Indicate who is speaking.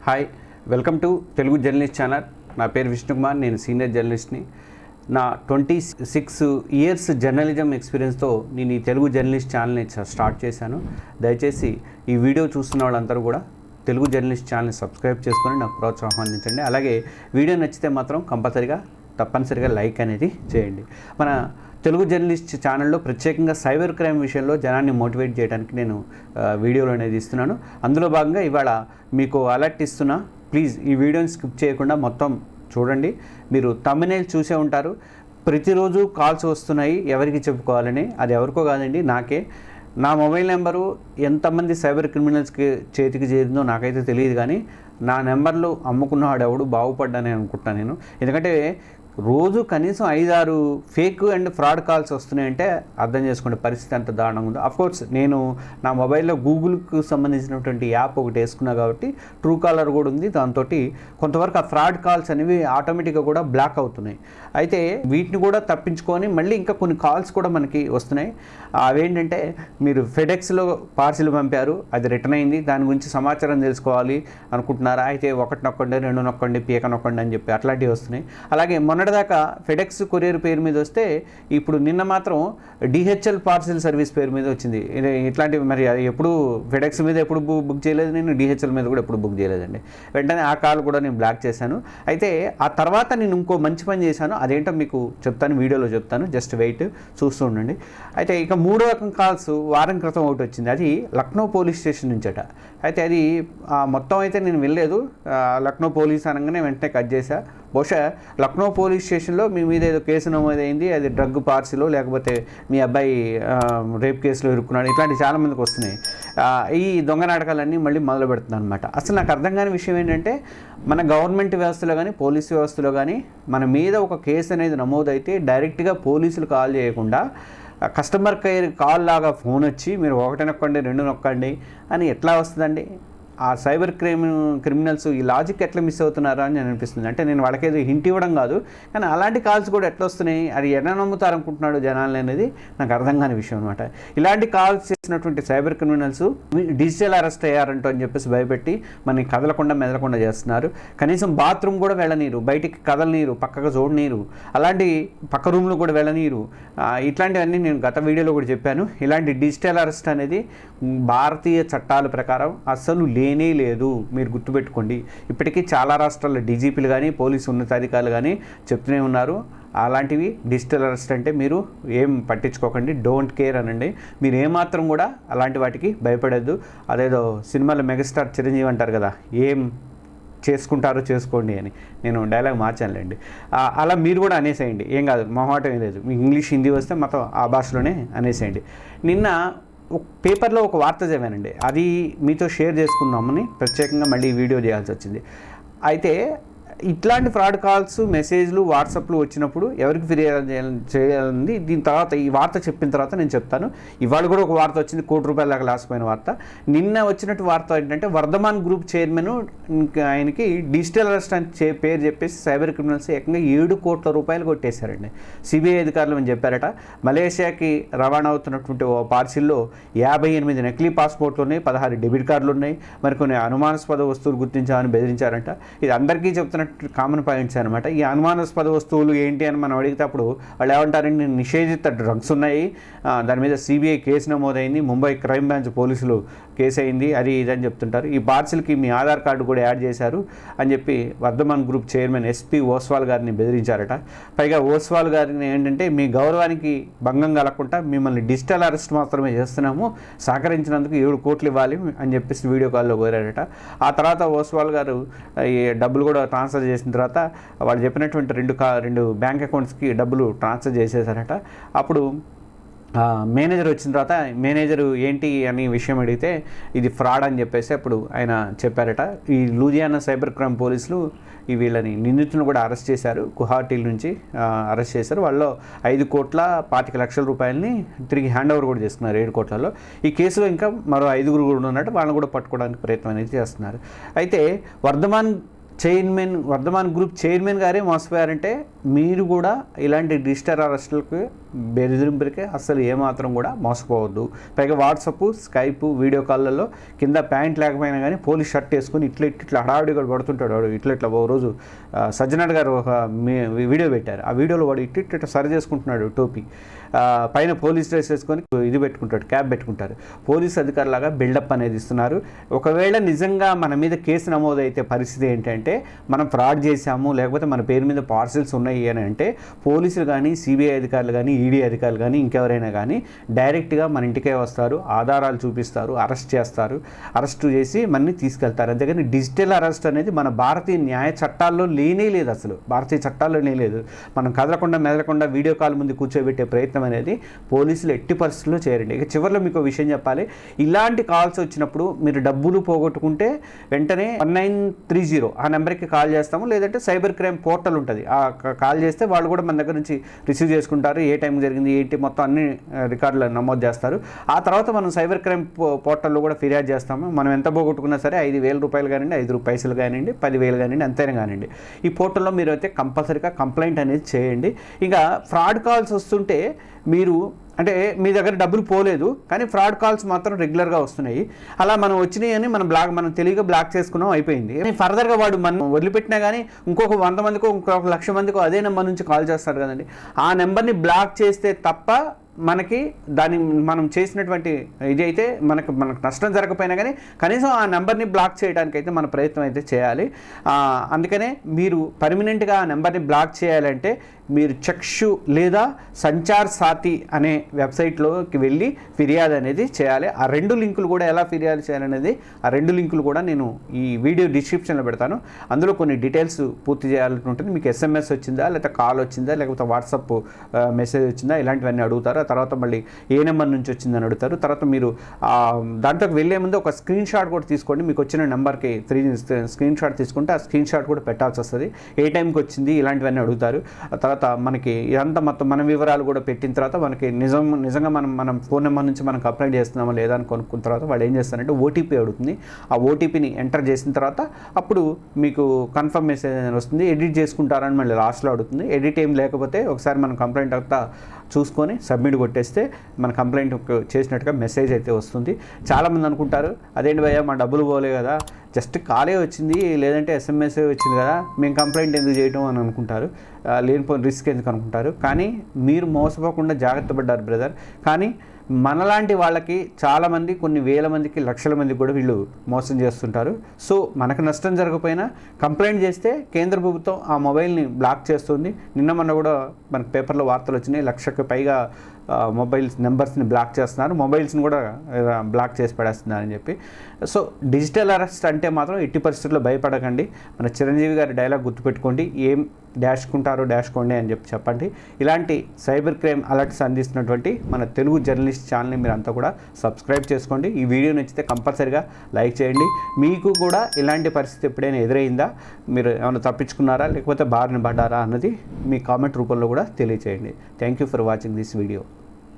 Speaker 1: Hi, welcome to Telugu journalist channel. నా పేరు విష్ణుకుమార్, నేను సీనియర్ జర్నలిస్ట్ని. నా 26 ఇయర్స్ జర్నలిజం ఎక్స్పీరియన్స్తో నేను ఈ తెలుగు జర్నలిస్ట్ ఛానల్ని స్టార్ట్ చేశాను. దయచేసి ఈ వీడియో చూస్తున్న వాళ్ళందరూ కూడా తెలుగు జర్నలిస్ట్ ఛానల్ని సబ్స్క్రైబ్ చేసుకొని నాకు ప్రోత్సాహం అందించండి. అలాగే వీడియో నచ్చితే మాత్రం తప్పనిసరిగా లైక్ అనేది చేయండి. మన తెలుగు జర్నలిస్ట్ ఛానల్లో ప్రత్యేకంగా సైబర్ క్రైమ్ విషయంలో జనాన్ని మోటివేట్ చేయడానికి నేను వీడియోలు అనేది ఇస్తున్నాను. అందులో భాగంగా ఇవాళ మీకు అలర్ట్ ఇస్తున్నా. ప్లీజ్ ఈ వీడియోని స్కిప్ చేయకుండా మొత్తం చూడండి. మీరు థంబ్నెయిల్ చూసే ఉంటారు. ప్రతిరోజు కాల్స్ వస్తున్నాయి ఎవరికి చెప్పుకోవాలని. అది ఎవరికో కాదండి, నాకే. నా మొబైల్ నెంబరు ఎంతమంది సైబర్ క్రిమినల్స్కి చేతికి చేరిందో నాకైతే తెలియదు, కానీ నా నెంబర్లు అమ్ముకున్నవాడు ఎవడు బాగుపడ్డానే అనుకుంటున్నాను నేను. ఎందుకంటే రోజు కనీసం 5-6 ఫేక్ అండ్ ఫ్రాడ్ కాల్స్ వస్తున్నాయంటే అర్థం చేసుకునే పరిస్థితి ఎంత దారుణంగా ఉందో. అఫ్కోర్స్ నేను నా మొబైల్లో గూగుల్కి సంబంధించినటువంటి యాప్ ఒకటి వేసుకున్నా కాబట్టి ట్రూ కాలర్ కూడా ఉంది. దాంతో కొంతవరకు ఆ ఫ్రాడ్ కాల్స్ అనేవి ఆటోమేటిక్గా కూడా బ్లాక్ అవుతున్నాయి. అయితే వీటిని కూడా తప్పించుకొని మళ్ళీ ఇంకా కొన్ని కాల్స్ కూడా మనకి వస్తున్నాయి. అవేంటంటే, మీరు ఫెడెక్స్లో పార్సిల్ పంపారు, అది రిటర్న్ అయింది, దాని గురించి సమాచారం తెలుసుకోవాలి అనుకుంటున్నారా? అయితే 1 నొక్కండి, 2 నొక్కండి, పీక నొక్కండి అని చెప్పి అట్లాంటివి వస్తున్నాయి. అలాగే మొన్నటిదాకా ఫెడెక్స్ కొరియర్ పేరు మీద వస్తే ఇప్పుడు నిన్న మాత్రం డిహెచ్ఎల్ పార్సిల్ సర్వీస్ పేరు మీద వచ్చింది. ఇట్లాంటివి మరి ఎప్పుడు ఫెడెక్స్ మీద ఎప్పుడు బుక్ చేయలేదు నేను, డిహెచ్ఎల్ మీద కూడా ఎప్పుడు బుక్ చేయలేదండి. వెంటనే ఆ కాల్ కూడా నేను బ్లాక్ చేశాను. అయితే ఆ తర్వాత నేను ఇంకో మంచి పని చేశాను. అదేంటో మీకు చెప్తాను, వీడియోలో చెప్తాను. జస్ట్ వెయిట్, చూస్తూ ఉండండి. అయితే ఇక 3వ రకం కాల్స్ వారం క్రితం ఒకటి వచ్చింది. అది లక్నో పోలీస్ స్టేషన్ నుంచట. అయితే అది మొత్తం అయితే నేను వెళ్ళలేదు. లక్నో పోలీస్ అనగానే వెంటనే కట్ చేశా. బహుశా లక్నో పోలీస్ స్టేషన్లో మీ మీద ఏదో కేసు నమోదైంది, అది డ్రగ్ పార్సిలో లేకపోతే మీ అబ్బాయి రేప్ కేసులో ఇరుక్కున్నాడు, ఇట్లాంటి చాలామందికి వస్తున్నాయి. ఈ దొంగ నాటకాలన్నీ మళ్ళీ మొదలు పెడుతున్నాను అనమాట. అసలు నాకు అర్థం కాని విషయం ఏంటంటే, మన గవర్నమెంట్ వ్యవస్థలో కానీ పోలీసు వ్యవస్థలో కానీ మన మీద ఒక కేసు అనేది నమోదైతే డైరెక్ట్గా పోలీసులు కాల్ చేయకుండా కస్టమర్ కేర్ కాల్ లాగా ఫోన్ వచ్చి మీరు 1 నొక్కండి, 2 నొక్కండి అని ఎట్లా వస్తుందండి? ఆ సైబర్ క్రిమినల్స్ ఈ లాజిక్ ఎట్లా మిస్ అవుతున్నారా అని నేను అనిపిస్తుంది. అంటే నేను వాళ్ళకేదో హింట్ ఇవ్వడం కాదు, కానీ అలాంటి కాల్స్ కూడా ఎట్లా వస్తున్నాయి, అది ఎలా నమ్ముతారు అనుకుంటున్నాడు జనాలు అనేది నాకు అర్థం కాని విషయం అనమాట. ఇలాంటి కాల్స్ చేసినటువంటి సైబర్ క్రిమినల్స్ డిజిటల్ అరెస్ట్ అయ్యారంటూ అని చెప్పేసి భయపెట్టి మనని కదలకుండా మెదలకుండా చేస్తున్నారు. కనీసం బాత్రూమ్ కూడా వెళ్ళనీరు, బయటికి కదలనీరు, పక్కకు చూడనీరు, అలాంటి పక్క రూమ్లో కూడా వెళ్ళనీరు. ఇట్లాంటివన్నీ నేను గత వీడియోలో కూడా చెప్పాను. ఇలాంటి డిజిటల్ అరెస్ట్ అనేది భారతీయ చట్టాల ప్రకారం అస్సలు లేనే లేదు. మీరు గుర్తుపెట్టుకోండి. ఇప్పటికీ చాలా రాష్ట్రాల్లో డీజీపీలు కానీ పోలీసు ఉన్నతాధికారులు కానీ చెప్తూనే ఉన్నారు, అలాంటివి డిజిటల్ అరెస్ట్ అంటే మీరు ఏం పట్టించుకోకండి, డోంట్ కేర్ అనండి. మీరు ఏమాత్రం కూడా అలాంటి వాటికి భయపడద్దు. అదేదో సినిమాలో మెగాస్టార్ చిరంజీవి అంటారు కదా, ఏం చేసుకుంటారో చేసుకోండి అని. నేను డైలాగ్ మార్చానులేండి. అలా మీరు కూడా అనేసేయండి, ఏం కాదు, మొహమాటం ఏం లేదు. మీకు ఇంగ్లీష్ హిందీ వస్తే మొత్తం ఆ భాషలోనే అనేసేయండి. నిన్న పేపర్లో ఒక వార్త చదివానండి, అది మీతో షేర్ చేసుకుందామని ప్రత్యేకంగా మళ్ళీ వీడియో చేయాల్సి వచ్చింది. అయితే ఇట్లాంటి ఫ్రాడ్ కాల్స్, మెసేజ్లు, వాట్సాప్లు వచ్చినప్పుడు ఎవరికి ఫిర్యాదు చేయాలని దీని తర్వాత ఈ వార్త చెప్పిన తర్వాత నేను చెప్తాను. ఇవాళ కూడా ఒక వార్త వచ్చింది, ₹1,00,00,000 దాకా లాసిపోయిన వార్త. నిన్న వచ్చినట్టు వార్త ఏంటంటే, వర్ధమాన్ గ్రూప్ చైర్మన్ ఆయనకి డిజిటల్ అరెస్ట్ అని పేరు చెప్పేసి సైబర్ క్రిమినల్స్ ఏకంగా ₹7 కోట్ల కొట్టేశారండి. సిబిఐ అధికారులు అని చెప్పారట. మలేషియాకి రవాణా అవుతున్నటువంటి ఓ పార్సిల్లో 58 నకిలీ పాస్పోర్ట్లు ఉన్నాయి, 16 డెబిట్ కార్డులు ఉన్నాయి, మరికొన్ని అనుమానాస్పద వస్తువులు గుర్తించామని బెదిరించారంట. ఇది అందరికీ చెప్తున్నట్టు కామన్ పాయింట్స్ అనమాట. ఈ అనుమానాస్పద వస్తువులు ఏంటి అని మనం అడిగితే అప్పుడు వాళ్ళు ఏమంటారండి, నిషేధిత డ్రగ్స్ ఉన్నాయి, దాని మీద సిబిఐ కేసు నమోదైంది, ముంబై క్రైమ్ బ్రాంచ్ పోలీసులు కేసు అయింది, అది ఇదని చెప్తుంటారు. ఈ పార్సిల్కి మీ ఆధార్ కార్డు కూడా యాడ్ చేశారు అని చెప్పి Vardhman group chairman SP Oswal గారిని బెదిరించారట. పైగా ఓస్వాల్ గారిని ఏంటంటే, మీ గౌరవానికి భంగం కలగకుండా మిమ్మల్ని డిజిటల్ అరెస్ట్ మాత్రమే చేస్తున్నాము, సహకరించినందుకు 7 కోట్లు ఇవ్వాలి అని చెప్పేసి వీడియో కాల్లో కోరారట. ఆ తర్వాత ఓస్వాల్ గారు ఈ డబ్బులు కూడా ట్రాన్స్ఫర్ చేసిన తర్వాత వాళ్ళు చెప్పినటువంటి 2 బ్యాంక్ అకౌంట్స్కి డబ్బులు ట్రాన్స్ఫర్ చేసేసారట. అప్పుడు మేనేజర్ వచ్చిన తర్వాత మేనేజరు ఏంటి అని విషయం అడిగితే ఇది ఫ్రాడ్ అని చెప్పేసి అప్పుడు ఆయన చెప్పారట. ఈ లూజియానా సైబర్ క్రైమ్ పోలీసులు వీళ్ళని నిందితులను కూడా అరెస్ట్ చేశారు. గువాహటి నుంచి అరెస్ట్ చేశారు. వాళ్ళు ₹5,25,00,000 తిరిగి హ్యాండ్ ఓవర్ కూడా చేసుకున్నారు 7 కోట్లలో. ఈ కేసులో ఇంకా మరో 5 కూడా ఉన్నట్టు వాళ్ళని కూడా పట్టుకోవడానికి ప్రయత్నం అనేది చేస్తున్నారు. అయితే వర్ధమాన్ గ్రూప్ చైర్మన్ గారే మోసపోయారంటే మీరు కూడా ఇలాంటి డిజిటల్ అరెస్టులకు బెదిరింపులకి అసలు ఏమాత్రం కూడా మోసపోవద్దు. పైగా వాట్సాప్, స్కైప్, వీడియో కాళ్ళల్లో కింద ప్యాంట్ లేకపోయినా కానీ పోలీస్ షర్ట్ వేసుకొని ఇట్లా హడావిడిగా పడుతుంటాడు. వాడు ఇట్లా ఓ రోజు సజ్జనార్ గారు ఒక వీడియో పెట్టారు. ఆ వీడియోలో వాడు ఇట్లా సరి చేసుకుంటున్నాడు టోపీ, పైన పోలీస్ డ్రెస్ వేసుకొని ఇది పెట్టుకుంటాడు, క్యాప్ పెట్టుకుంటారు. పోలీస్ అధికారులాగా బిల్డప్ అనేది ఇస్తున్నారు. ఒకవేళ నిజంగా మన మీద కేసు నమోదైతే పరిస్థితి ఏంటంటే మనం ఫ్రాడ్ చేశాము, లేకపోతే మన పేరు మీద పార్సిల్స్ ఉన్నాయి అని అంటే పోలీసులు కానీ, సిబిఐ అధికారులు కానీ, ఈడీ అధికారులు కానీ, ఇంకెవరైనా కానీ డైరెక్ట్గా మన ఇంటికే వస్తారు, ఆధారాలు చూపిస్తారు, అరెస్ట్ చేస్తారు, అరెస్ట్ చేసి మనని తీసుకెళ్తారు. అంతేగాని డిజిటల్ అరెస్ట్ అనేది మన భారతీయ న్యాయ చట్టాల్లో లేనే లేదు. అసలు భారతీయ చట్టాల్లోనే లేదు. మనం కదలకుండా మెదలకుండా వీడియో కాల్ ముందు కూర్చోబెట్టే ప్రయత్నం అనేది పోలీసులు ఎట్టి పరిస్థితుల్లో చేయరండి. ఇక చివరిలో మీకు విషయం చెప్పాలి. ఇలాంటి కాల్స్ వచ్చినప్పుడు మీరు డబ్బులు పోగొట్టుకుంటే వెంటనే 1930 ఆ నెంబర్కి కాల్ చేస్తాము, లేదంటే సైబర్ క్రైమ్ పోర్టల్ ఉంటుంది, ఆ కాల్ చేస్తే వాళ్ళు కూడా మన దగ్గర నుంచి రిసీవ్ చేసుకుంటారు. ఏ టైం జరిగింది ఏంటి మొత్తం అన్ని రికార్డులు నమోదు చేస్తారు. ఆ తర్వాత మనం సైబర్ క్రైమ్ పోర్టల్లో కూడా ఫిర్యాదు చేస్తాము. మనం ఎంత పోగొట్టుకున్నా సరే 5,000 రూపాయలు కానివ్వండి, 5 పైసలు కానివ్వండి, 10,000 కానివ్వండి, అంతైనా కానివ్వండి, ఈ పోర్టల్లో మీరు అయితే కంపల్సరీగా కంప్లైంట్ అనేది చేయండి. ఇంకా ఫ్రాడ్ కాల్స్ వస్తుంటే మీరు అంటే మీ దగ్గర డబ్బులు పోలేదు కానీ ఫ్రాడ్ కాల్స్ మాత్రం రెగ్యులర్గా వస్తున్నాయి. అలా మనం వచ్చినాయి అని మనం తెలివిగా బ్లాక్ చేసుకున్నాం, అయిపోయింది. ఫర్దర్గా వాడు మనం వదిలిపెట్టినా కానీ ఇంకొక 100 మందికో ఇంకొక 1,00,000 మందికో అదే నెంబర్ నుంచి కాల్ చేస్తారు కదండి. ఆ నెంబర్ని బ్లాక్ చేస్తే తప్ప మనకి మనం చేసినటువంటి ఇది అయితే మనకు నష్టం జరగకపోయినా కానీ కనీసం ఆ నెంబర్ని బ్లాక్ చేయడానికి అయితే మన ప్రయత్నం అయితే చేయాలి. అందుకనే మీరు పర్మనెంట్గా ఆ నెంబర్ని బ్లాక్ చేయాలంటే మీరు చక్షు లేదా సంచార్ సాతి అనే వెబ్సైట్లోకి వెళ్ళి ఫిర్యాదు అనేది చేయాలి. ఆ 2 లింకులు కూడా ఎలా ఫిర్యాదు చేయాలనేది ఆ 2 లింకులు కూడా నేను ఈ వీడియో డిస్క్రిప్షన్లో పెడతాను. అందులో కొన్ని డీటెయిల్స్ పూర్తి చేయాల్సి ఉంటుంది. మీకు SMS వచ్చిందా, లేకపోతే కాల్ వచ్చిందా, లేకపోతే వాట్సాప్ మెసేజ్ వచ్చిందా, ఇలాంటివన్నీ అడుగుతారు. ఆ తర్వాత మళ్ళీ ఏ నెంబర్ నుంచి వచ్చిందని అడుగుతారు. తర్వాత మీరు దాంట్లోకి వెళ్ళే ముందు ఒక స్క్రీన్ షాట్ కూడా తీసుకోండి. మీకు వచ్చిన నెంబర్కి 3 స్క్రీన్ షాట్ తీసుకుంటే ఆ స్క్రీన్ షాట్ కూడా పెట్టాల్సి వస్తుంది. ఏ టైంకి వచ్చింది ఇలాంటివన్నీ అడుగుతారు. ఆ తర్వాత మనకి ఇదంతా మొత్తం మన వివరాలు కూడా పెట్టిన తర్వాత మనకి నిజంగా మనం ఫోన్ నెంబర్ నుంచి మనం కంప్లైంట్ చేస్తున్నామా లేదా అని కొనుక్కున్న తర్వాత వాళ్ళు ఏం చేస్తారంటే ఓటీపీ అడుగుతుంది. ఆ ఓటీపీని ఎంటర్ చేసిన తర్వాత అప్పుడు మీకు కన్ఫర్మ్ మెసేజ్ వస్తుంది. ఎడిట్ చేసుకుంటారని మళ్ళీ లాస్ట్లో అడుగుతుంది. ఎడిట్ ఏం లేకపోతే ఒకసారి మనం కంప్లైంట్ అంతా చూసుకొని సబ్మిట్ కొట్టేస్తే మన కంప్లైంట్ చేసినట్టుగా మెసేజ్ అయితే వస్తుంది. చాలామంది అనుకుంటారు అదేంటి భయ్యా మా డబ్బులు పోలే కదా, జస్ట్ కాలే వచ్చింది లేదంటే SMS వచ్చింది కదా, మేము కంప్లైంట్ ఎందుకు చేయటం అని అనుకుంటారు. లేనిపోయిన రిస్క్ ఎందుకు అనుకుంటారు. కానీ మీరు మోసపోకుండా జాగ్రత్త పడ్డారు బ్రదర్. కానీ మనలాంటి వాళ్ళకి చాలామంది కొన్ని వేల మందికి, లక్షల మందికి కూడా వీళ్ళు మోసం చేస్తుంటారు. సో మనకు నష్టం జరగకపోయినా కంప్లైంట్ చేస్తే కేంద్ర ప్రభుత్వం ఆ మొబైల్ని బ్లాక్ చేస్తుంది. నిన్న మొన్న కూడా మనకు పేపర్లో వార్తలు వచ్చినాయి, 1,00,000కి పైగా మొబైల్స్ నెంబర్స్ని బ్లాక్ చేస్తున్నారు, మొబైల్స్ని కూడా బ్లాక్ చేసి పడేస్తున్నారని చెప్పి. సో డిజిటల్ అరెస్ట్ అంటే మాత్రం ఎట్టి పరిస్థితుల్లో భయపడకండి. మన చిరంజీవి గారి డైలాగ్ గుర్తుపెట్టుకోండి, ఏం డాష్కోండి అని చెప్పండి. ఇలాంటి సైబర్ క్రైమ్ అలర్ట్స్ అందిస్తున్నటువంటి మన తెలుగు జర్నలిస్ట్ ఛానల్ని మీరు అంతా కూడా సబ్స్క్రైబ్ చేసుకోండి. ఈ వీడియో నచ్చితే కంపల్సరీగా లైక్ చేయండి. మీకు కూడా ఇలాంటి పరిస్థితి ఎప్పుడైనా ఎదురైందా, మీరు ఏమైనా తప్పించుకున్నారా లేకపోతే బారిన పడ్డారా అన్నది మీ కామెంట్ రూపంలో కూడా తెలియచేయండి. Thank you for watching this video.